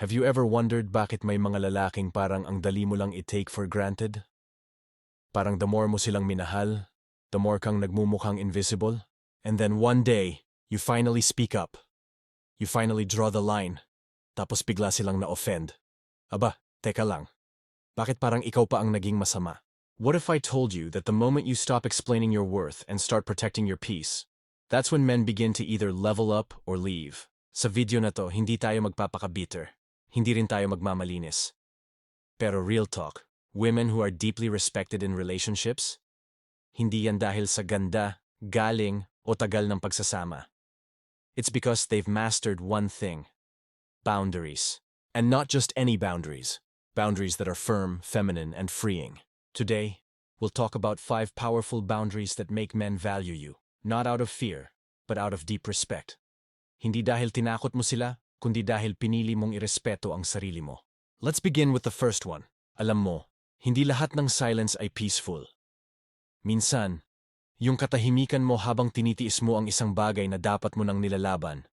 Have you ever wondered bakit may mga lalaking parang ang dali mo lang i-take for granted? Parang the more mo silang minahal, the more kang nagmumukhang invisible. And then one day, you finally speak up. You finally draw the line. Tapos bigla silang na-offend. Aba, teka lang. Bakit parang ikaw pa ang naging masama? What if I told you that the moment you stop explaining your worth and start protecting your peace, that's when men begin to either level up or leave. Sa video na to, hindi tayo magpapaka-bitter. Hindi rin tayo magmamalinis. Pero real talk, women who are deeply respected in relationships, hindi yan dahil sa ganda, galing, o tagal ng pagsasama. It's because they've mastered one thing: boundaries. And not just any boundaries. Boundaries that are firm, feminine, and freeing. Today, we'll talk about 5 powerful boundaries that make men value you, not out of fear, but out of deep respect. Hindi dahil tinakot mo sila, kundi dahil pinili mong irespeto ang sarili mo. Let's begin with the first one. Alam mo, hindi lahat ng silence ay peaceful. Minsan, yung katahimikan mo habang tinitiis mo ang isang bagay na dapat mo nang nilalaban,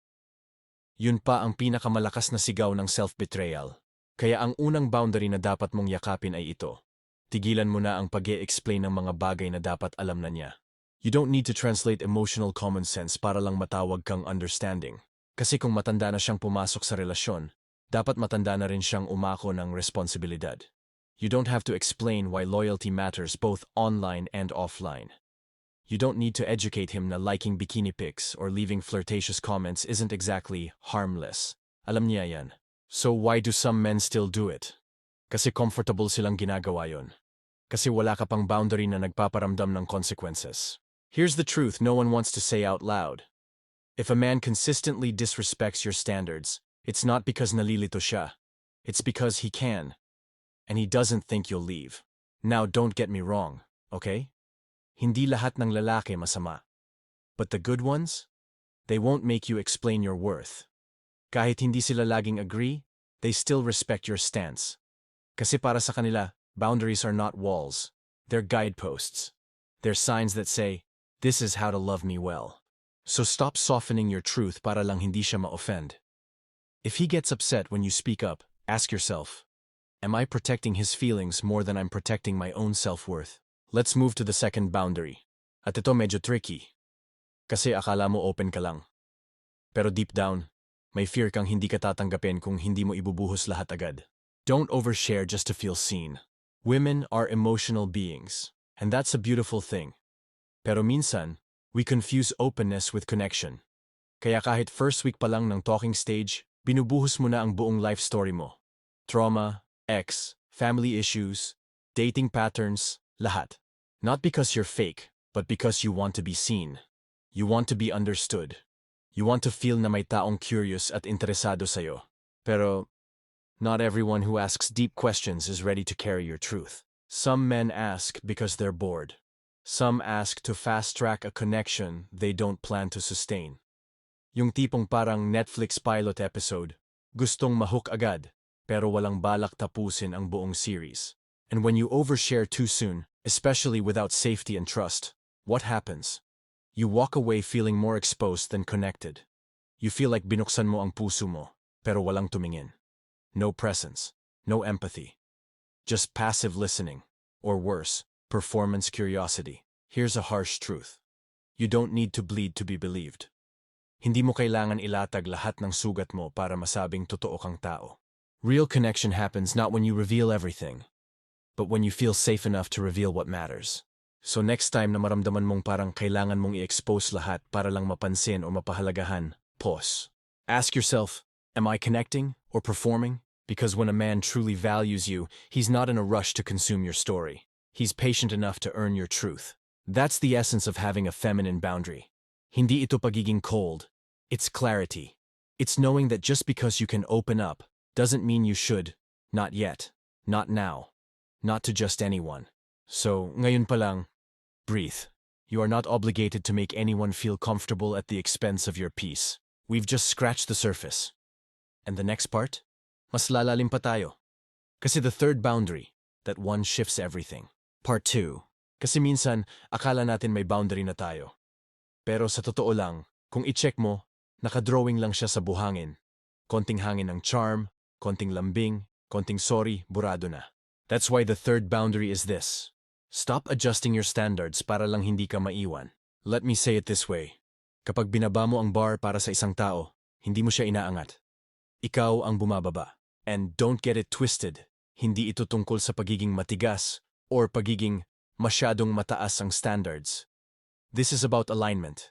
yun pa ang pinakamalakas na sigaw ng self-betrayal. Kaya ang unang boundary na dapat mong yakapin ay ito. Tigilan mo na ang pag-e-explain ng mga bagay na dapat alam na niya. You don't need to translate emotional common sense para lang matawag kang understanding. Kasi kung matanda na siyang pumasok sa relasyon, dapat matanda na rin siyang umako ng responsibilidad. You don't have to explain why loyalty matters both online and offline. You don't need to educate him na liking bikini pics or leaving flirtatious comments isn't exactly harmless. Alam niya yan. So why do some men still do it? Kasi comfortable silang ginagawa yon. Kasi wala ka pang boundary na nagpaparamdam ng consequences. Here's the truth no one wants to say out loud. If a man consistently disrespects your standards, it's not because nalilito siya. It's because he can. And he doesn't think you'll leave. Now don't get me wrong, okay? Hindi lahat ng lalaki masama. But the good ones? They won't make you explain your worth. Kahit hindi sila laging agree, they still respect your stance. Kasi para sa kanila, boundaries are not walls. They're guideposts. They're signs that say, this is how to love me well. So stop softening your truth para lang hindi siya ma-offend. If he gets upset when you speak up, ask yourself, am I protecting his feelings more than I'm protecting my own self-worth? Let's move to the second boundary. At ito medyo tricky. Kasi akala mo open ka lang. Pero deep down, may fear kang hindi ka tatanggapin kung hindi mo ibubuhos lahat agad. Don't overshare just to feel seen. Women are emotional beings, and that's a beautiful thing. Pero minsan, we confuse openness with connection. Kaya kahit first week pa lang ng talking stage, binubuhos mo na ang buong life story mo. Trauma, ex, family issues, dating patterns, lahat. Not because you're fake, but because you want to be seen. You want to be understood. You want to feel na may taong curious at interesado sa'yo. Pero, not everyone who asks deep questions is ready to carry your truth. Some men ask because they're bored. Some ask to fast-track a connection they don't plan to sustain. Yung tipong parang Netflix pilot episode, gustong mahook agad, pero walang balak tapusin ang buong series. And when you overshare too soon, especially without safety and trust, what happens? You walk away feeling more exposed than connected. You feel like binuksan mo ang puso mo, pero walang tumingin. No presence, no empathy. Just passive listening, or worse, performance curiosity. Here's a harsh truth. You don't need to bleed to be believed. Hindi mo kailangan ilatag lahat ng sugat mo para masabing totoo kang tao. Real connection happens not when you reveal everything, but when you feel safe enough to reveal what matters. So next time na maramdaman mong parang kailangan mong i-expose lahat para lang mapansin o mapahalagahan, pause. Ask yourself, am I connecting or performing? Because when a man truly values you, he's not in a rush to consume your story. He's patient enough to earn your truth. That's the essence of having a feminine boundary. Hindi ito pagiging cold. It's clarity. It's knowing that just because you can open up doesn't mean you should. Not yet. Not now. Not to just anyone. So, ngayon pa lang, breathe. You are not obligated to make anyone feel comfortable at the expense of your peace. We've just scratched the surface. And the next part? Mas lalalim pa tayo. Kasi the third boundary, that one shifts everything. Part 2. Kasi minsan, akala natin may boundary na tayo. Pero sa totoo lang, kung i-check mo, nakadrawing lang siya sa buhangin. Konting hangin ng charm, konting lambing, konting sorry, burado na. That's why the third boundary is this. Stop adjusting your standards para lang hindi ka maiwan. Let me say it this way. Kapag binaba mo ang bar para sa isang tao, hindi mo siya inaangat. Ikaw ang bumababa. And don't get it twisted. Hindi ito tungkol sa pagiging matigas or pagiging masyadong mataas ang standards. This is about alignment.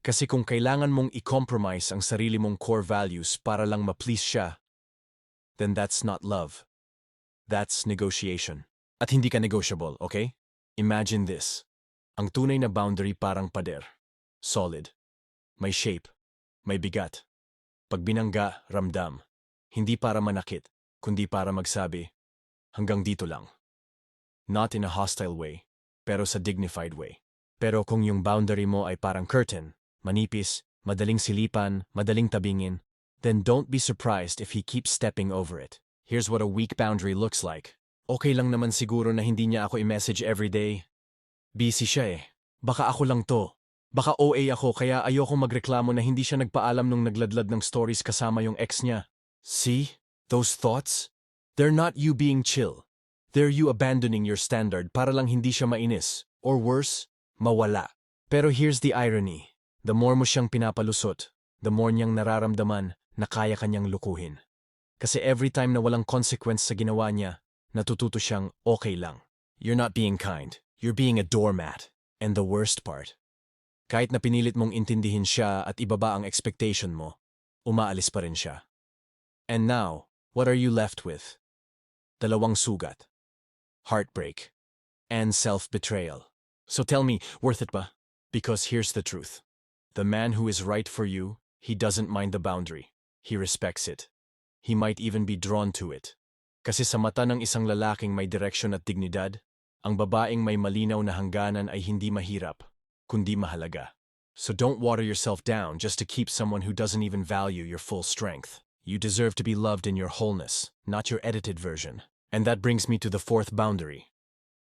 Kasi kung kailangan mong i-compromise ang sarili mong core values para lang ma-please siya, then that's not love. That's negotiation. At hindi ka negotiable, okay? Imagine this. Ang tunay na boundary parang pader. Solid. May shape. May bigat. Pag binangga, ramdam. Hindi para manakit, kundi para magsabi, hanggang dito lang. Not in a hostile way, pero sa dignified way. Pero kung yung boundary mo ay parang curtain, manipis, madaling silipan, madaling tabingin, then don't be surprised if he keeps stepping over it. Here's what a weak boundary looks like. Okay lang naman siguro na hindi niya ako i-message everyday. Busy siya eh. Baka ako lang to. Baka OA ako kaya ayokong magreklamo na hindi siya nagpaalam nung nagladlad ng stories kasama yung ex niya. See? Those thoughts? They're not you being chill. They're you abandoning your standard para lang hindi siya mainis. Or worse, mawala. Pero here's the irony. The more mo siyang pinapalusot, the more niyang nararamdaman na kaya kanyang lukuhin. Kasi every time na walang consequence sa ginawa niya, natututo siyang okay lang. You're not being kind. You're being a doormat. And the worst part, kahit na pinilit mong intindihin siya at ibaba ang expectation mo, umaalis pa rin siya. And now, what are you left with? Dalawang sugat. Heartbreak. And self-betrayal. So tell me, worth it ba? Because here's the truth. The man who is right for you, he doesn't mind the boundary. He respects it. He might even be drawn to it. Kasi sa mata ng isang lalaking may direksyon at dignidad, ang babaeng may malinaw na hangganan ay hindi mahirap, kundi mahalaga. So don't water yourself down just to keep someone who doesn't even value your full strength. You deserve to be loved in your wholeness, not your edited version. And that brings me to the fourth boundary.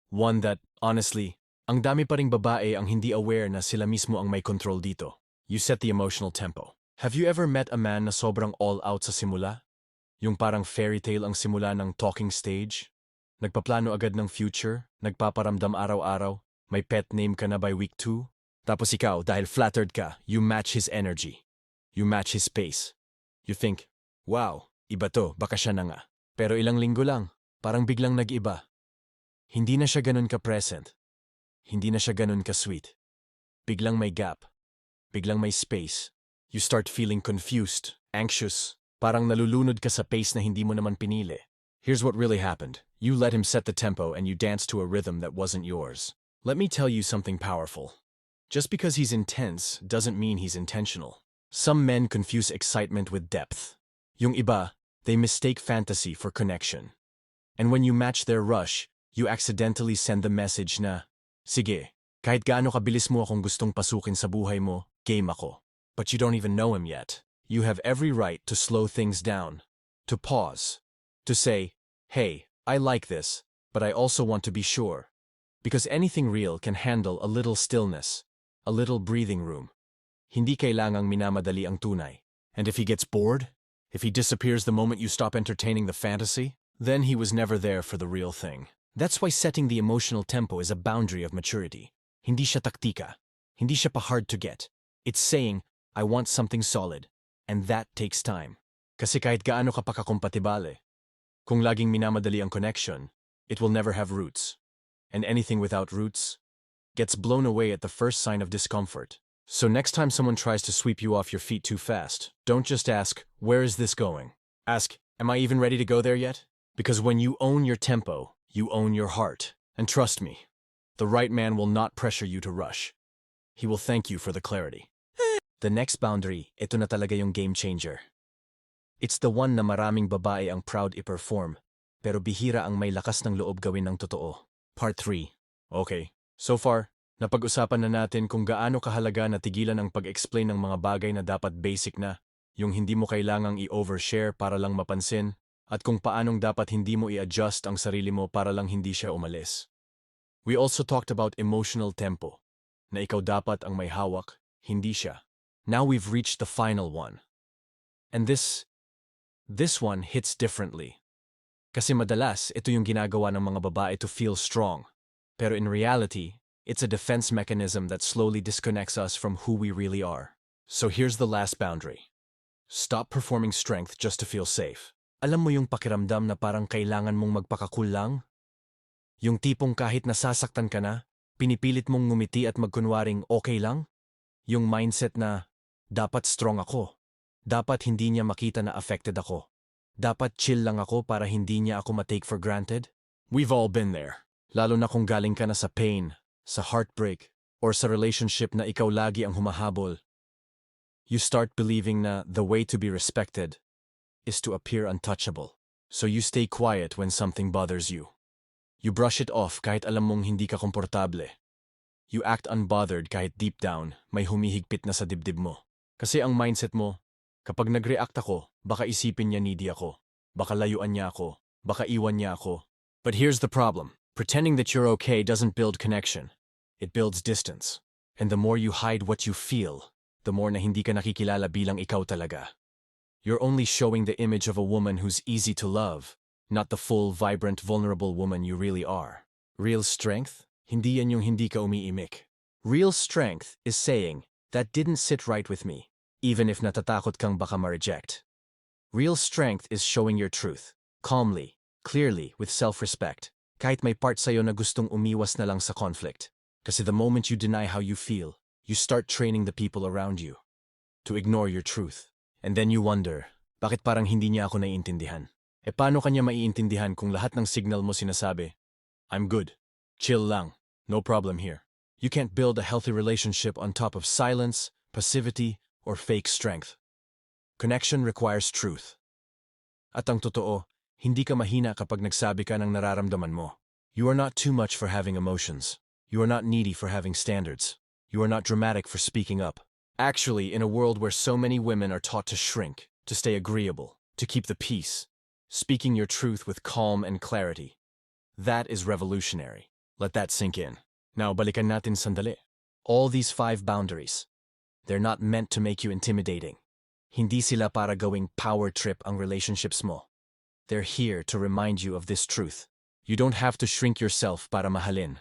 One that, honestly, ang dami pa ring babae ang hindi aware na sila mismo ang may control dito. You set the emotional tempo. Have you ever met a man na sobrang all-out sa simula? Yung parang fairy tale ang simula ng talking stage? Nagpaplano agad ng future, nagpaparamdam araw-araw, may pet name ka na by week 2? Tapos ikaw, dahil flattered ka, you match his energy. You match his pace. You think, wow, iba to, baka siya na nga. Pero ilang linggo lang, parang biglang nag-iba. Hindi na siya ganun ka-present. Hindi na siya ganun ka-sweet. Biglang may gap. Biglang may space. You start feeling confused, anxious. Parang nalulunod ka sa pace na hindi mo naman pinili. Here's what really happened. You let him set the tempo and you danced to a rhythm that wasn't yours. Let me tell you something powerful. Just because he's intense doesn't mean he's intentional. Some men confuse excitement with depth. Yung iba, they mistake fantasy for connection. And when you match their rush, you accidentally send the message na, sige, kahit gaano kabilis mo akong gustong pasukin sa buhay mo, game ako. But you don't even know him yet. You have every right to slow things down, to pause, to say, hey, I like this, but I also want to be sure. Because anything real can handle a little stillness, a little breathing room. Hindi kailangang minamadali ang tunay. And if he gets bored, if he disappears the moment you stop entertaining the fantasy, then he was never there for the real thing. That's why setting the emotional tempo is a boundary of maturity. Hindi siya taktika. Hindi siya pa hard to get. It's saying, I want something solid. And that takes time. Kasi kahit gaano ka pa kakompatibale, kung laging minamadali ang connection, it will never have roots. And anything without roots gets blown away at the first sign of discomfort. So next time someone tries to sweep you off your feet too fast, don't just ask, where is this going? Ask, am I even ready to go there yet? Because when you own your tempo, you own your heart. And trust me, the right man will not pressure you to rush. He will thank you for the clarity. The next boundary, ito na talaga yung game changer. It's the one na maraming babae ang proud i-perform, pero bihira ang may lakas ng loob gawin ng totoo. Part 3. Okay, so far, napag-usapan na natin kung gaano kahalaga na tigilan ang pag-explain ng mga bagay na dapat basic na, yung hindi mo kailangang i-overshare para lang mapansin, at kung paanong dapat hindi mo i-adjust ang sarili mo para lang hindi siya umalis. We also talked about emotional tempo, na ikaw dapat ang may hawak, hindi siya. Now we've reached the final one. And this This one hits differently. Kasi madalas, ito yung ginagawa ng mga babae to feel strong. Pero in reality, it's a defense mechanism that slowly disconnects us from who we really are. So here's the last boundary. Stop performing strength just to feel safe. Alam mo yung pakiramdam na parang kailangan mong magpakakul lang? Yung tipong kahit nasasaktan ka na, pinipilit mong ngumiti at magkunwaring okay lang? Yung mindset na, dapat strong ako. Dapat hindi niya makita na affected ako. Dapat chill lang ako para hindi niya ako ma-take for granted? We've all been there. Lalo na kung galing ka na sa pain, sa heartbreak, or sa relationship na ikaw lagi ang humahabol. You start believing na the way to be respected is to appear untouchable. So you stay quiet when something bothers you. You brush it off kahit alam mong hindi ka komportable. You act unbothered kahit deep down may humihigpit na sa dibdib mo. Kasi ang mindset mo, kapag nag-react ako, baka isipin niya needy ako. Baka layuan niya ako. Baka iwan niya ako. But here's the problem. Pretending that you're okay doesn't build connection. It builds distance. And the more you hide what you feel, the more na hindi ka nakikilala bilang ikaw talaga. You're only showing the image of a woman who's easy to love, not the full, vibrant, vulnerable woman you really are. Real strength? Hindi yan yung hindi ka umiimik. Real strength is saying, that didn't sit right with me, even if natatakot kang baka ma-reject. Real strength is showing your truth, calmly, clearly, with self-respect, kahit may part sa'yo na gustong umiwas na lang sa conflict. Kasi the moment you deny how you feel, you start training the people around you to ignore your truth. And then you wonder, bakit parang hindi niya ako naiintindihan? Paano kanya maiintindihan kung lahat ng signal mo sinasabi, I'm good, chill lang, no problem here. You can't build a healthy relationship on top of silence, passivity, or fake strength. Connection requires truth. At ang totoo, hindi ka mahina kapag nagsabi ka ng nararamdaman mo. You are not too much for having emotions. You are not needy for having standards. You are not dramatic for speaking up. Actually, in a world where so many women are taught to shrink, to stay agreeable, to keep the peace, speaking your truth with calm and clarity, that is revolutionary. Let that sink in. Now, balikan natin sandali. All these 5 boundaries, they're not meant to make you intimidating. Hindi sila para gawing power trip ang relationships mo. They're here to remind you of this truth. You don't have to shrink yourself para mahalin.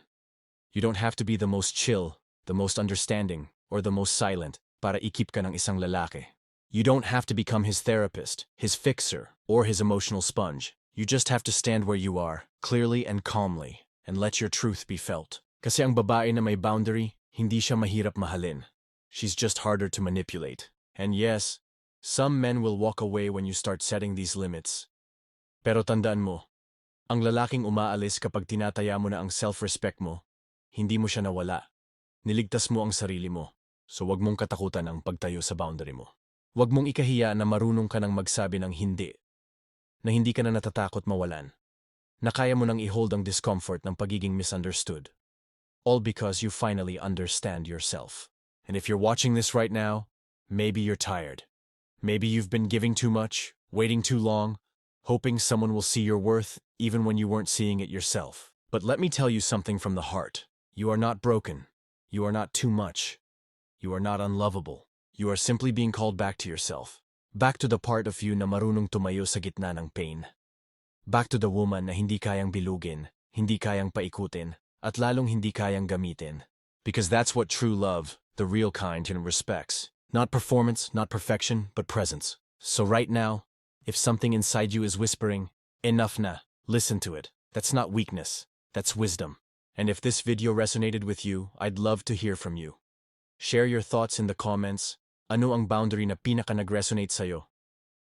You don't have to be the most chill, the most understanding, or the most silent para ikip ka ng isang lalaki. You don't have to become his therapist, his fixer, or his emotional sponge. You just have to stand where you are, clearly and calmly, and let your truth be felt. Kasi ang babae na may boundary, hindi siya mahirap mahalin. She's just harder to manipulate. And yes, some men will walk away when you start setting these limits. Pero tandaan mo, ang lalaking umaalis kapag tinataya mo na ang self-respect mo, hindi mo siya nawala. Niligtas mo ang sarili mo, so wag mong katakutan ang pagtayo sa boundary mo. Wag mong ikahiya na marunong ka nang magsabi ng hindi, na hindi ka na natatakot mawalan, na kaya mo nang i-hold ang discomfort ng pagiging misunderstood. All because you finally understand yourself. And if you're watching this right now, maybe you're tired. Maybe you've been giving too much, waiting too long, hoping someone will see your worth even when you weren't seeing it yourself. But let me tell you something from the heart. You are not broken. You are not too much. You are not unlovable. You are simply being called back to yourself. Back to the part of you na marunong tumayo sa gitna ng pain. Back to the woman na hindi kayang bilugin, hindi kayang paikutin, at lalong hindi kayang gamitin. Because that's what true love, the real kind, respects. Not performance, not perfection, but presence. So right now, if something inside you is whispering, enough na, listen to it. That's not weakness. That's wisdom. And if this video resonated with you, I'd love to hear from you. Share your thoughts in the comments. Ano ang boundary na pinaka-nag-resonate sa'yo?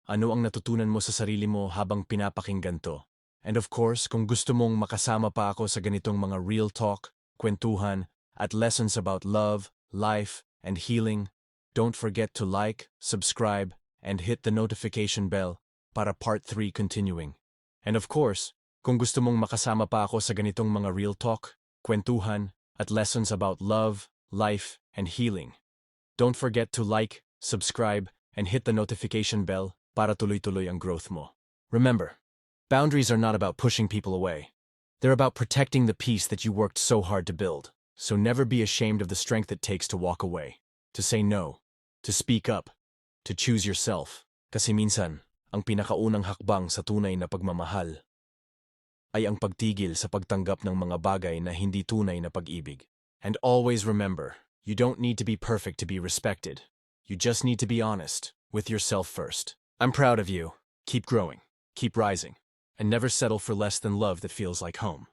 Ano ang natutunan mo sa sarili mo habang pinapakinggan to? And of course, kung gusto mong makasama pa ako sa ganitong mga real talk, kwentuhan, at lessons about love, life, and healing, don't forget to like, subscribe, and hit the notification bell para part 3 continuing. And of course, kung gusto mong makasama pa ako sa ganitong mga real talk, kwentuhan, at lessons about love, life, and healing, don't forget to like, subscribe, and hit the notification bell para tuloy-tuloy ang growth mo. Remember, boundaries are not about pushing people away. They're about protecting the peace that you worked so hard to build. So never be ashamed of the strength it takes to walk away, to say no, to speak up, to choose yourself. Kasi minsan, ang pinakaunang hakbang sa tunay na pagmamahal ay ang pagtigil sa pagtanggap ng mga bagay na hindi tunay na pag-ibig. And always remember, you don't need to be perfect to be respected. You just need to be honest with yourself first. I'm proud of you. Keep growing, keep rising, and never settle for less than love that feels like home.